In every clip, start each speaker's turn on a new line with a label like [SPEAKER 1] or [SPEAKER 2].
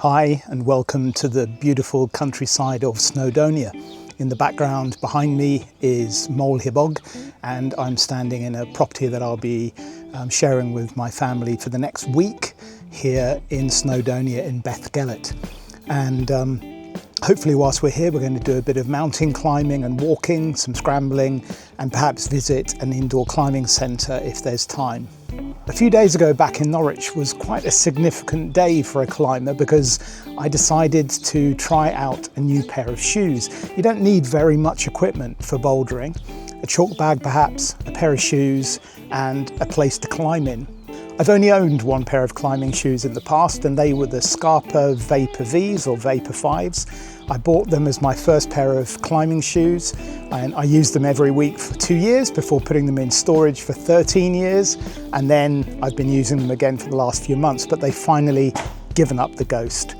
[SPEAKER 1] Hi and welcome to the beautiful countryside of Snowdonia. In the background behind me is Molehill Bog, and I'm standing in a property that I'll be sharing with my family for the next week here in Snowdonia in Bethgelert. And hopefully whilst we're here, we're going to do a bit of mountain climbing and walking, some scrambling, and perhaps visit an indoor climbing centre if there's time. A few days ago back in Norwich was quite a significant day for a climber because I decided to try out a new pair of shoes. You don't need very much equipment for bouldering. A chalk bag perhaps, a pair of shoes and a place to climb in. I've only owned one pair of climbing shoes in the past, and they were the Scarpa Vapor Vs or Vapor 5s. I bought them as my first pair of climbing shoes, and I used them every week for 2 years before putting them in storage for 13 years. And then I've been using them again for the last few months, but they've finally given up the ghost.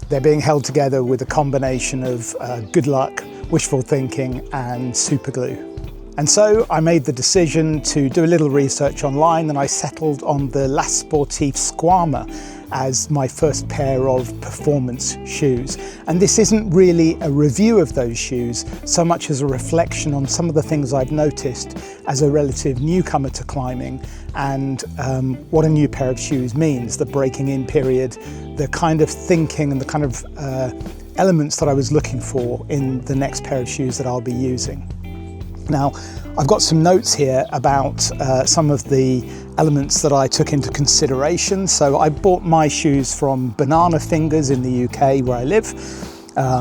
[SPEAKER 1] They're being held together with a combination of good luck, wishful thinking and super glue. And so I made the decision to do a little research online, and I settled on the Sportiva Skwama as my first pair of performance shoes. And this isn't really a review of those shoes so much as a reflection on some of the things I've noticed as a relative newcomer to climbing, and what a new pair of shoes means, the breaking in period, the kind of thinking and the kind of elements that I was looking for in the next pair of shoes that I'll be using. Now, I've got some notes here about some of the elements that I took into consideration. So I bought my shoes from Banana Fingers in the UK where I live.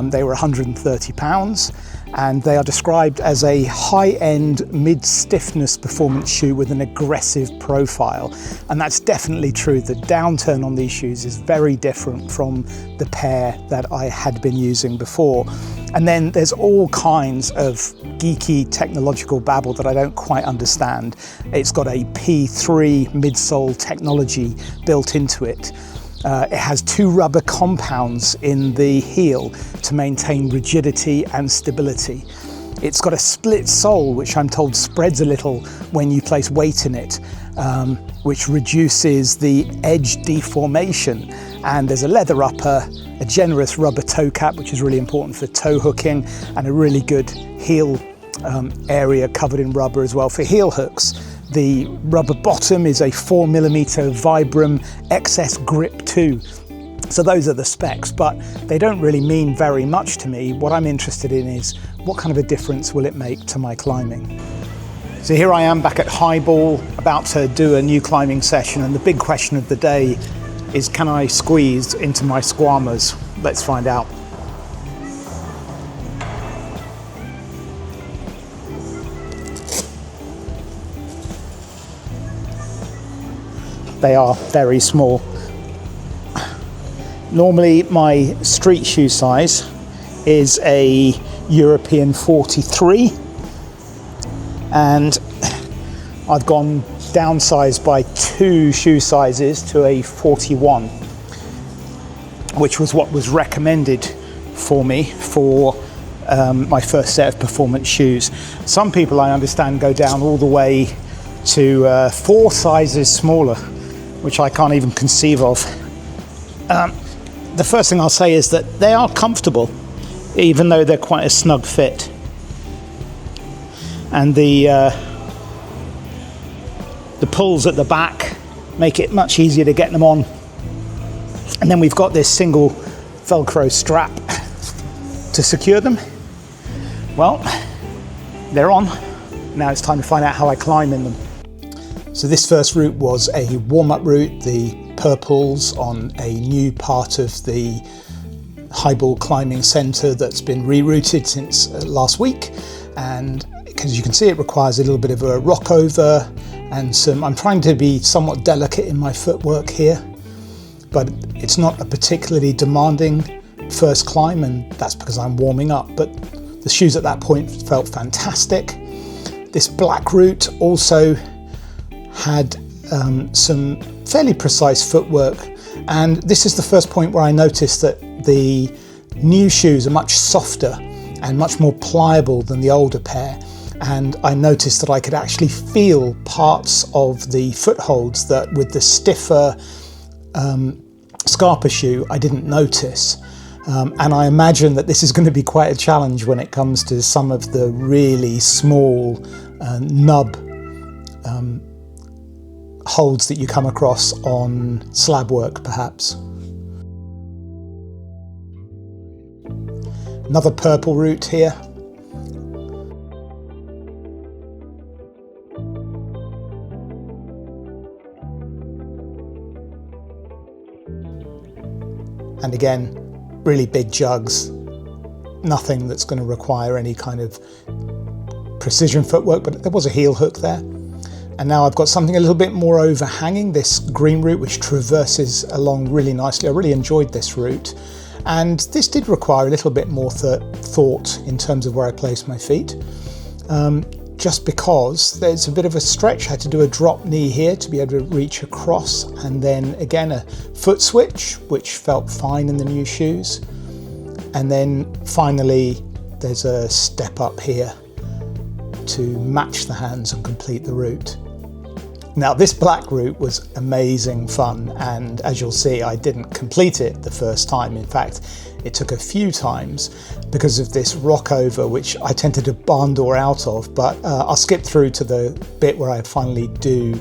[SPEAKER 1] They were £130, and they are described as a high-end mid-stiffness performance shoe with an aggressive profile. And that's definitely true. The downturn on these shoes is very different from the pair that I had been using before. And then there's all kinds of geeky technological babble that I don't quite understand. It's got a P3 midsole technology built into it. It has 2 rubber compounds in the heel to maintain rigidity and stability. It's got a split sole, which I'm told spreads a little when you place weight in it, which reduces the edge deformation. And there's a leather upper, a generous rubber toe cap, which is really important for toe hooking, and a really good heel area covered in rubber as well for heel hooks. The rubber bottom is a 4mm Vibram XS Grip 2. So those are the specs, but they don't really mean very much to me. What I'm interested in is what kind of a difference will it make to my climbing. So here I am back at Highball, about to do a new climbing session, and the big question of the day is, can I squeeze into my Squamas? Let's find out. They are very small. Normally my street shoe size is a European 43, and I've gone downsized by 2 shoe sizes to a 41, which was what was recommended for me for my first set of performance shoes. Some people, I understand, go down all the way to 4 sizes smaller, which I can't even conceive of. The first thing I'll say is that they are comfortable, even though they're quite a snug fit. And the pulls at the back make it much easier to get them on. And then we've got this single Velcro strap to secure them. Well, they're on. Now it's time to find out how I climb in them. So this first route was a warm-up route, the purples on a new part of the Highball Climbing Centre that's been rerouted since last week. And as you can see, it requires a little bit of a rock over and I'm trying to be somewhat delicate in my footwork here, but it's not a particularly demanding first climb, and that's because I'm warming up. But the shoes at that point felt fantastic. This black route also had some fairly precise footwork, and this is the first point where I noticed that the new shoes are much softer and much more pliable than the older pair, and I noticed that I could actually feel parts of the footholds that with the stiffer Scarpa shoe I didn't notice. And I imagine that this is going to be quite a challenge when it comes to some of the really small nub holds that you come across on slab work, perhaps. Another purple root here. And again, really big jugs, nothing that's going to require any kind of precision footwork, but there was a heel hook there. And now I've got something a little bit more overhanging, this green root, which traverses along really nicely. I really enjoyed this route. And this did require a little bit more thought in terms of where I place my feet. Just because there's a bit of a stretch. I had to do a drop knee here to be able to reach across, and then again a foot switch, which felt fine in the new shoes. And then finally there's a step up here to match the hands and complete the route. Now this black route was amazing fun, and as you'll see, I didn't complete it the first time. In fact, it took a few times because of this rock over, which I tended to barn door out of, but I'll skip through to the bit where I finally do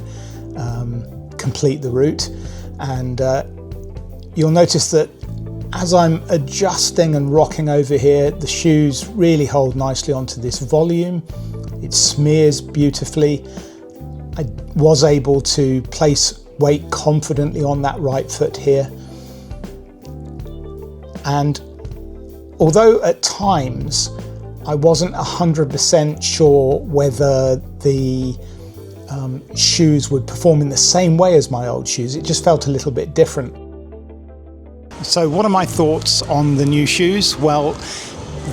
[SPEAKER 1] complete the route. And you'll notice that as I'm adjusting and rocking over here, the shoes really hold nicely onto this volume. It smears beautifully. I was able to place weight confidently on that right foot here. And although at times I wasn't 100% sure whether the shoes would perform in the same way as my old shoes, it just felt a little bit different. So what are my thoughts on the new shoes? Well,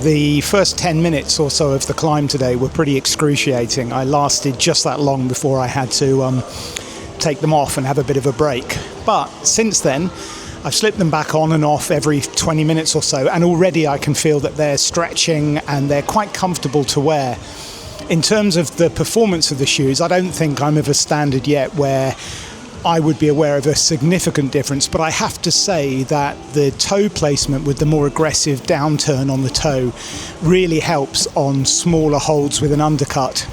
[SPEAKER 1] the first 10 minutes or so of the climb today were pretty excruciating. I lasted just that long before I had to take them off and have a bit of a break. But since then, I've slipped them back on and off every 20 minutes or so, and already I can feel that they're stretching and they're quite comfortable to wear. In terms of the performance of the shoes, I don't think I'm of a standard yet where I would be aware of a significant difference, but I have to say that the toe placement with the more aggressive downturn on the toe really helps on smaller holds with an undercut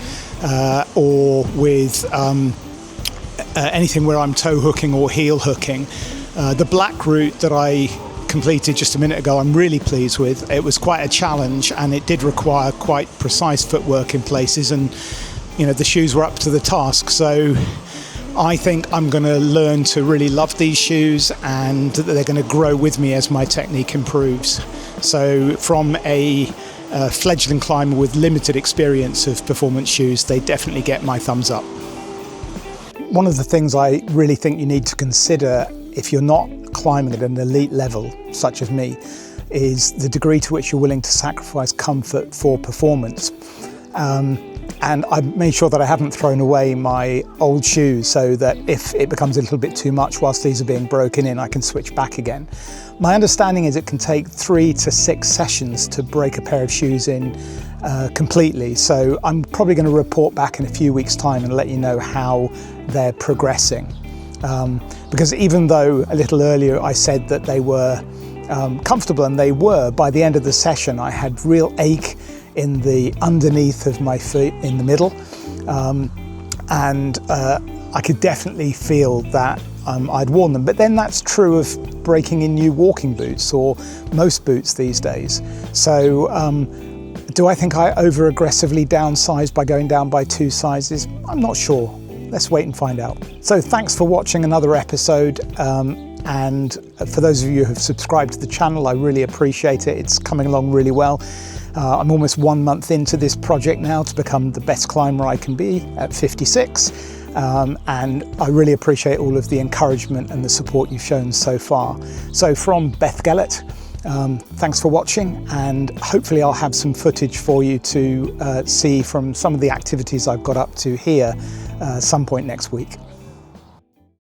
[SPEAKER 1] or with anything where I'm toe hooking or heel hooking. The black route that I completed just a minute ago, I'm really pleased with. It was quite a challenge, and it did require quite precise footwork in places, and the shoes were up to the task. So I think I'm going to learn to really love these shoes, and they're going to grow with me as my technique improves. So from a fledgling climber with limited experience of performance shoes, they definitely get my thumbs up. One of the things I really think you need to consider if you're not climbing at an elite level, such as me, is the degree to which you're willing to sacrifice comfort for performance. And I made sure that I haven't thrown away my old shoes so that if it becomes a little bit too much whilst these are being broken in, I can switch back again. My understanding is it can take 3 to 6 sessions to break a pair of shoes in completely. So I'm probably going to report back in a few weeks' time and let you know how they're progressing. Because even though a little earlier I said that they were comfortable, and they were, by the end of the session I had real ache in the underneath of my feet in the middle, and I could definitely feel that I'd worn them. But then that's true of breaking in new walking boots, or most boots these days. So do I think I over aggressively downsized by going down by 2 sizes? I'm not sure. Let's wait and find out. So thanks for watching another episode, and for those of you who have subscribed to the channel, I really appreciate it. It's coming along really well. I'm almost 1 month into this project now to become the best climber I can be at 56, and I really appreciate all of the encouragement and the support you've shown so far. So from Beth Gellert, thanks for watching, and hopefully I'll have some footage for you to see from some of the activities I've got up to here some point next week.